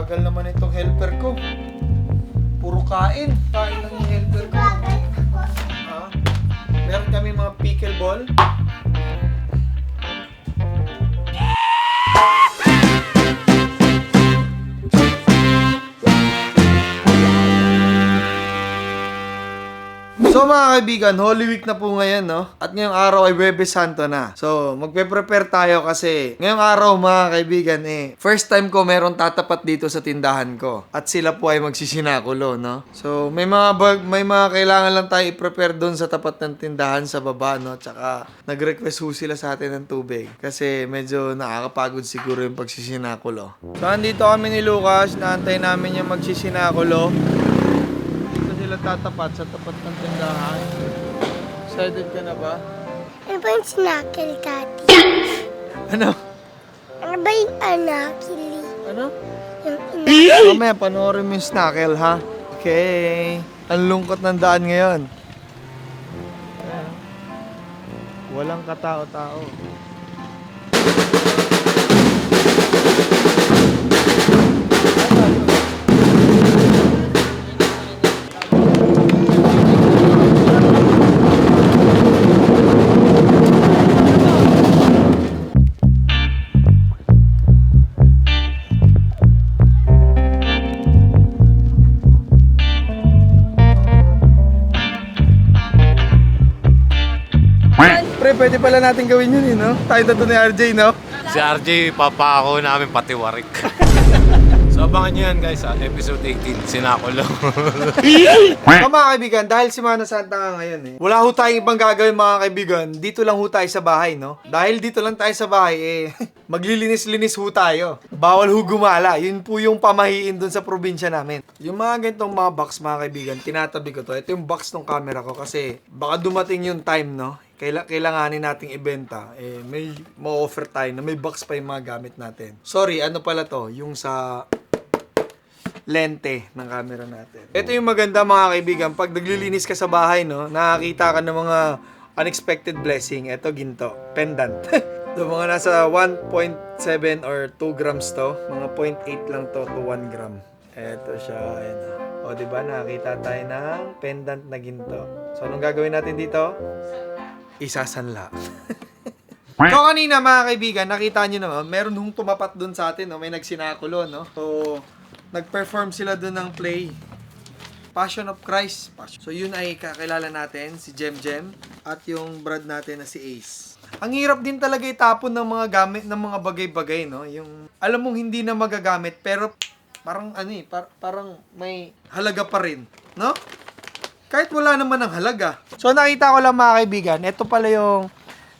Bagal naman itong helper ko. Puro kain. Kain lang yung helper ko. Ha? Meron kami mga pickleball. So mga kaibigan, Holy Week na po ngayon, no? At ngayong araw ay Huwebes Santo na. So, magpe-prepare tayo kasi ngayong araw mga kaibigan, first time ko meron tatapat dito sa tindahan ko. At sila po ay magsisinakulo, no? So, may mga kailangan lang tayo i-prepare doon sa tapat ng tindahan sa baba, no? Tsaka, nag-request ho sila sa atin ng tubig. Kasi medyo nakakapagod siguro yung pagsisinakulo. So, andito kami ni Lucas, naantay namin yung magsisinakulo. Sila tatapat sa tapat ng tindahan. Excited ka na ba? Ano ba yung snackle, Tati? Ano? Ano ba yung anakili? Ano? Yung Mamaya, panoorin mo yung snackle, ha? Okay. Ang lungkot ng daan ngayon. Walang katao-tao. Pre, pwede pala natin gawin yun, no? Tayo na to ni RJ, no? Si RJ, papa ako namin pati warik. So abangan nyo yan guys, episode 18, Sinakulo. So mga kaibigan, dahil Semana Santa nga ngayon wala ho tayong ibang gagawin mga kaibigan, dito lang ho tayo sa bahay, no? Dahil dito lang tayo sa bahay, maglilinis-linis ho tayo. Bawal ho gumala, yun po yung pamahiin dun sa probinsya namin. Yung mga ganitong mga box mga kaibigan, tinatabi ko to. Ito yung box ng camera ko kasi baka dumating yung time, no? Kailanganin nating ibenta, may ma-offer tayo na may box pa yung mga gamit natin. Sorry, ano pala to? Yung sa lente ng camera natin. Ito yung maganda mga kaibigan, pag naglilinis ka sa bahay, no, nakakita ka ng mga unexpected blessing. Ito, ginto, pendant. So, mga nasa 1.7 or 2 grams to. Mga 0.8 lang to 1 gram. Ito siya, ayan. O, diba, nakakita tayo ng pendant na ginto. So, anong gagawin natin dito? Isasanla. So, kanina mga kaibigan, nakita nyo naman, meron hong tumapat dun sa atin, no? May nagsinakulo, no? So, nag-perform sila dun ng play. Passion of Christ. So, yun ay kakilala natin, si Jem Jem, at yung brad natin na si Ace. Ang hirap din talaga itapon ng mga gamit, ng mga bagay-bagay, no? Yung, alam mong hindi na magagamit, pero parang, parang may halaga pa rin, no? Kahit wala naman ng halaga. So, nakita ko lang mga kaibigan, ito pala yung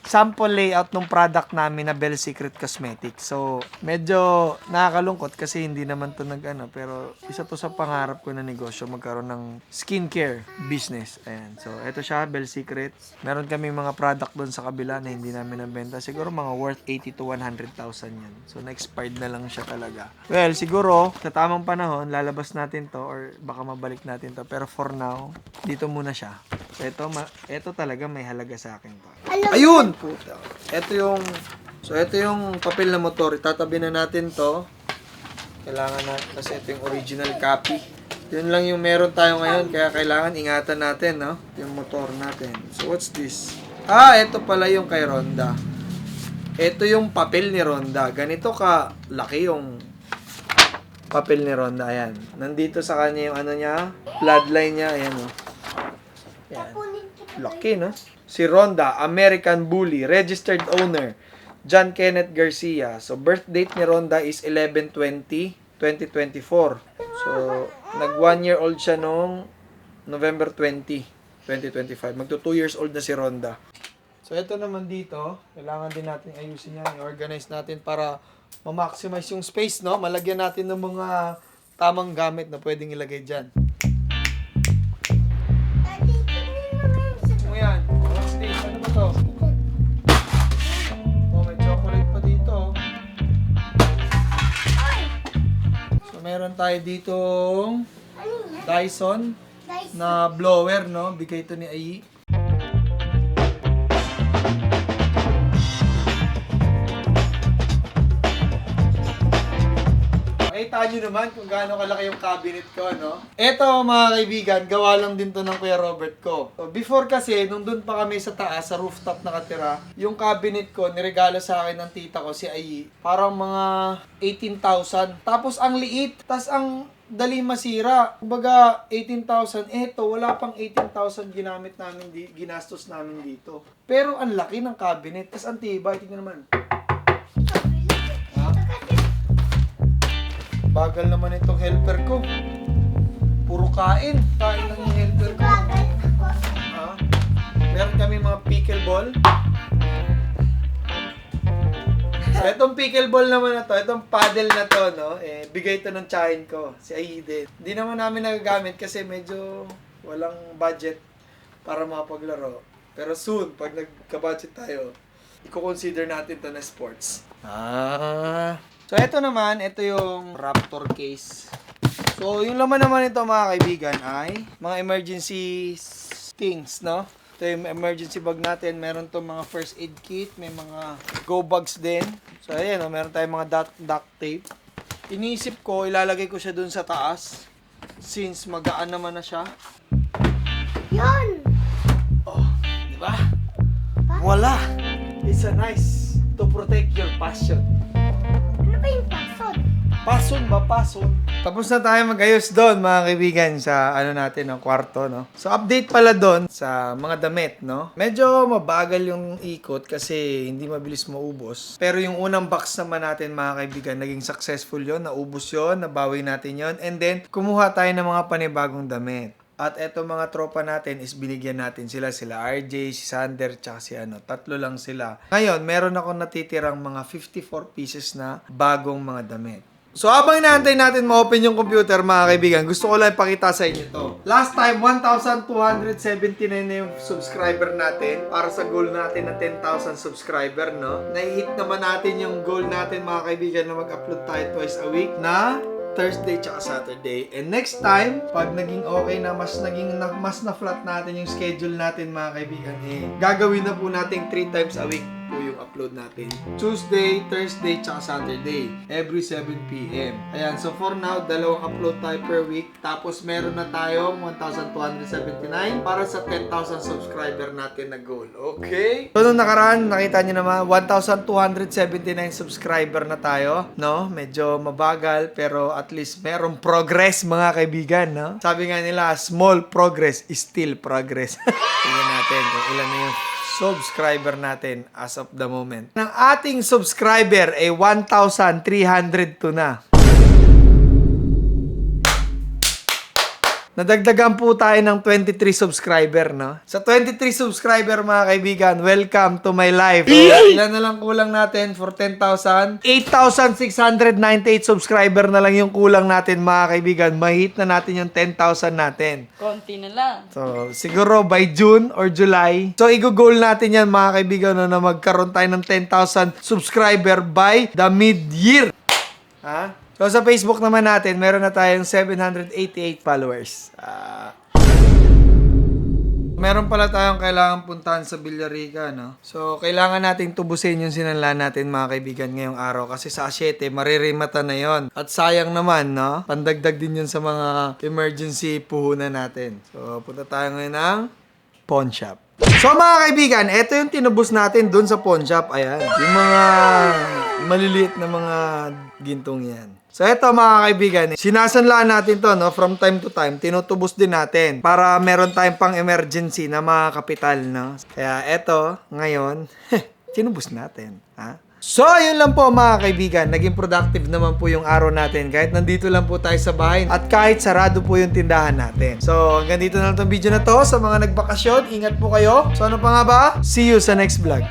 sample layout ng product namin na Bell Secret Cosmetics. So, medyo nakakalungkot kasi hindi naman to pero isa to sa pangarap ko na negosyo, magkaroon ng skincare business. Ayan. So, ito siya, Bell Secret. Meron kami mga product doon sa kabila na hindi namin nabenta. Siguro mga worth 80 to 100,000 yan. So, na-expired na lang siya talaga. Well, siguro, sa tamang panahon, lalabas natin to or baka mabalik natin to. Pero for now, dito muna siya. So, ito talaga may halaga sa akin to. Ayun! Puta. Ito yung papel na motor. Itatabi na natin to. Kailangan na, kasi ito yung original copy. Yun lang yung meron tayo ngayon, kaya kailangan ingatan natin, no? Yung motor natin. So, what's this? Ito pala yung kay Ronda. Ito yung papel ni Ronda. Ganito ka laki yung papel ni Ronda. Ayan. Nandito sa kanya yung niya, bloodline niya. Ayan, no? Ayan. Laki, no? Si Ronda, American Bully, registered owner, John Kenneth Garcia. So, birth date ni Ronda is 11/20/2024. So, nag 1 year old siya noong November 20, 2025. Magto 2 years old na si Ronda. So, ito naman dito, kailangan din natin ayusin yan, i-organize natin para ma-maximize yung space, no? Malagyan natin ng mga tamang gamit na pwedeng ilagay dyan. Yan. What's this? Ano ba to? Oh, may chocolate pa dito. So, meron tayo ditong Dyson na blower, no? Bigay ito ni Ai. Okay, Kita nyo naman kung gaano kalaki yung cabinet ko, no? Eto mga kaibigan, gawa lang din to ng Kuya Robert ko. So, before kasi, nung dun pa kami sa taas, sa rooftop nakatira, yung cabinet ko, niregalo sa akin ng tita ko, si Ayi. Parang mga 18,000. Tapos ang liit, tas ang dali masira. Kumbaga, 18,000. Eto, wala pang 18,000 ginamit namin, ginastos namin dito. Pero ang laki ng cabinet, tas ang tibay. Tingnan naman. Ha? Bagal naman itong helper ko. Puro kain. Kain lang yung helper ko. Ha? Meron kami mga pickleball. So, itong pickleball naman na to, itong paddle na to, no? Bigay to ng tsahin ko, si Aiden. Hindi naman namin nagagamit kasi medyo walang budget para makapaglaro. Pero soon, pag nagka-budget tayo, i-consider natin to na sports. So, ito naman, ito yung Raptor case. So, yung laman naman ito mga kaibigan ay mga emergency things, no? Ito yung emergency bag natin. Meron to mga first aid kit. May mga go bags din. So, ayan, oh, meron tayong mga duct tape. Iniisip ko, ilalagay ko siya dun sa taas. Since magaan naman na siya. Yun! Oh, di ba? Wala! It's a nice to protect your passion. Ano ba yung pasod? Pason ba? Pason. Tapos na tayo mag-ayos doon, mga kaibigan, sa ano natin, ang kwarto, no? So, update pala doon sa mga damit, no? Medyo mabagal yung ikot kasi hindi mabilis maubos. Pero yung unang box naman natin, mga kaibigan, naging successful yon, naubos yon, nabawi natin yon, and then, kumuha tayo ng mga panibagong damit. At eto mga tropa natin is binigyan natin sila RJ, si Sander, tsaka si tatlo lang sila. Ngayon, meron ako natitirang mga 54 pieces na bagong mga damit. So, habang inaantay natin ma-open yung computer, mga kaibigan, gusto ko lang ipakita sa inyo to. Last time, 1,279 na yung subscriber natin para sa goal natin na 10,000 subscriber, no? Nai-hit naman natin yung goal natin, mga kaibigan, na mag-upload tayo twice a week na Thursday tsaka Saturday. And next time, pag naging okay na, mas na-flat natin yung schedule natin, mga kaibigan, gagawin na po natin 3 times a week po yung upload natin. Tuesday, Thursday, tsaka Saturday. Every 7 p.m. Ayan, so for now, 2 upload tayo per week. Tapos meron na tayong 1,279 para sa 10,000 subscriber natin na goal. Okay? So, nung nakaraan, nakita nyo naman, 1,279 subscriber na tayo. No? Medyo mabagal, pero at least merong progress, mga kaibigan. No? Sabi nga nila, small progress is still progress. Tingnan natin kung ilan na yung subscriber natin as of the moment. Ang ating subscriber ay 1,302 na. Nadagdagan po tayo ng 23 subscriber, no? Sa 23 subscriber, mga kaibigan, welcome to my life. Ilan na lang kulang natin for 10,000? 8,698 subscriber na lang yung kulang natin, mga kaibigan. Mahit na natin yung 10,000 natin. Konti na lang. So, siguro by June or July. So, i-goal natin yan, mga kaibigan, no, na magkaroon tayo ng 10,000 subscriber by the mid-year. Ha? So, sa Facebook naman natin, meron na tayong 788 followers. Meron pala tayong kailangan puntahan sa Villarica, no? So, kailangan nating tubusin yung sinanla natin, mga kaibigan, ngayong araw. Kasi sa 7, maririmata na yon. At sayang naman, no? Pandagdag din yun sa mga emergency puhunan natin. So, punta tayo ngayon ng pawn shop. So, mga kaibigan, ito yung tinubos natin dun sa pawn shop. Ayan. Yung mga maliliit na mga gintong yan. So, eto mga kaibigan, sinasanlaan natin to, no? From time to time, tinutubos din natin para meron tayong pang emergency na mga kapital, no? Kaya eto, ngayon, tinubos natin, ha? So, yun lang po mga kaibigan. Naging productive naman po yung araw natin kahit nandito lang po tayo sa bahay at kahit sarado po yung tindahan natin. So, hanggang dito na lang itong video na to. Sa mga nagbakasyon, ingat po kayo. So, ano pa nga ba? See you sa next vlog.